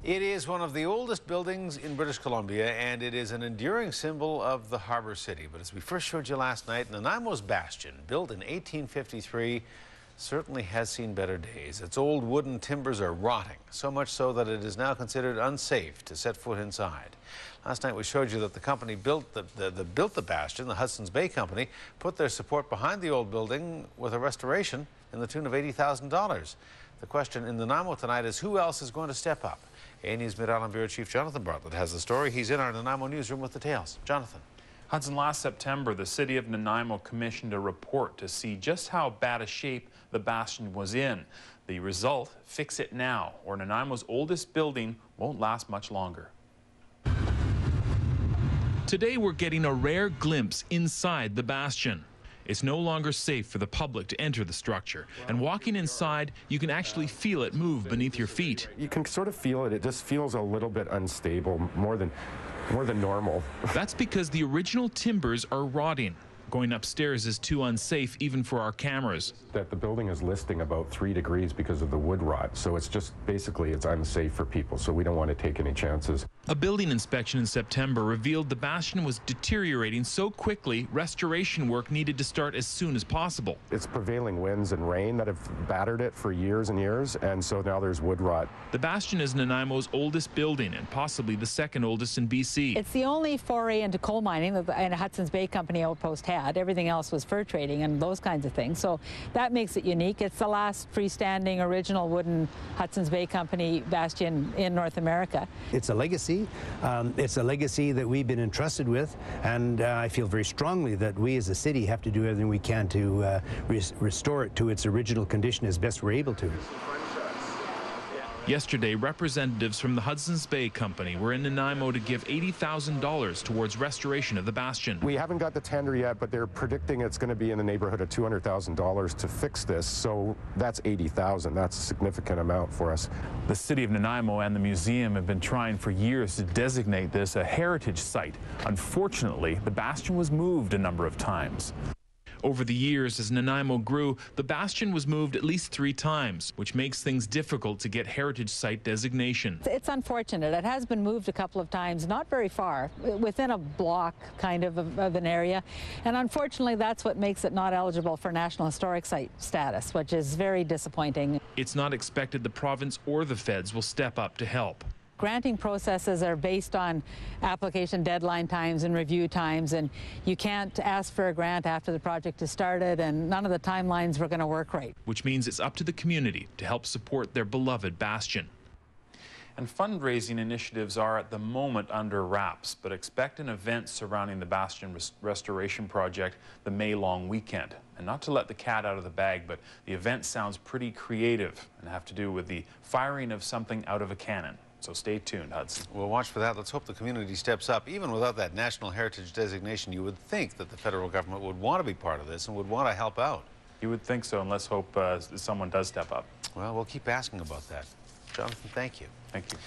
It is one of the oldest buildings in British Columbia, and it is an enduring symbol of the harbour city. But as we first showed you last night, Nanaimo's Bastion, built in 1853, certainly has seen better days. Its old wooden timbers are rotting, so much so that it is now considered unsafe to set foot inside. Last night we showed you that the company built the Bastion, the Hudson's Bay Company, put their support behind the old building with a restoration in the tune of $80,000. The question in Nanaimo tonight is who else is going to step up? A&E's Mid-Island Bureau Chief Jonathan Bartlett has the story. He's in our Nanaimo newsroom with details. Jonathan. Hudson, last September, the city of Nanaimo commissioned a report to see just how bad a shape the Bastion was in. The result, fix it now, or Nanaimo's oldest building won't last much longer. Today we're getting a rare glimpse inside the Bastion. It's no longer safe for the public to enter the structure, and walking inside, you can actually feel it move beneath your feet. You can sort of feel it. It just feels a little bit unstable, more than normal. That's because the original timbers are rotting. Going upstairs is too unsafe even for our cameras. That the building is listing about 3 degrees because of the wood rot, so it's just basically it's unsafe for people, so we don't want to take any chances. A building inspection in September revealed the Bastion was deteriorating so quickly, restoration work needed to start as soon as possible. It's prevailing winds and rain that have battered it for years and years, and so now there's wood rot. The Bastion is Nanaimo's oldest building and possibly the second oldest in BC. It's the only foray into coal mining that the Hudson's Bay Company outpost had. Everything else was fur trading and those kinds of things. So that makes it unique. It's the last freestanding original wooden Hudson's Bay Company Bastion in North America. It's a legacy. It's a legacy that we've been entrusted with, and I feel very strongly that we as a city have to do everything we can to restore it to its original condition as best we're able to. Yesterday, representatives from the Hudson's Bay Company were in Nanaimo to give $80,000 towards restoration of the Bastion. We haven't got the tender yet, but they're predicting it's going to be in the neighborhood of $200,000 to fix this, so that's $80,000. That's a significant amount for us. The city of Nanaimo and the museum have been trying for years to designate this a heritage site. Unfortunately, the Bastion was moved a number of times. Over the years, as Nanaimo grew, the Bastion was moved at least 3 times, which makes things difficult to get heritage site designation. It's unfortunate. It has been moved a couple of times, not very far, within a block kind of an area. And unfortunately, that's what makes it not eligible for National Historic Site status, which is very disappointing. It's not expected the province or the feds will step up to help. Granting processes are based on application deadline times and review times, and you can't ask for a grant after the project is started, and none of the timelines were going to work right. Which means it's up to the community to help support their beloved Bastion. And fundraising initiatives are at the moment under wraps, but expect an event surrounding the Bastion restoration project the May long weekend. And not to let the cat out of the bag, but the event sounds pretty creative and have to do with the firing of something out of a cannon. So stay tuned, Hudson. We'll watch for that. Let's hope the community steps up. Even without that National Heritage designation, you would think that the federal government would want to be part of this and would want to help out. You would think so, and let's hope someone does step up. Well, we'll keep asking about that. Jonathan, thank you. Thank you.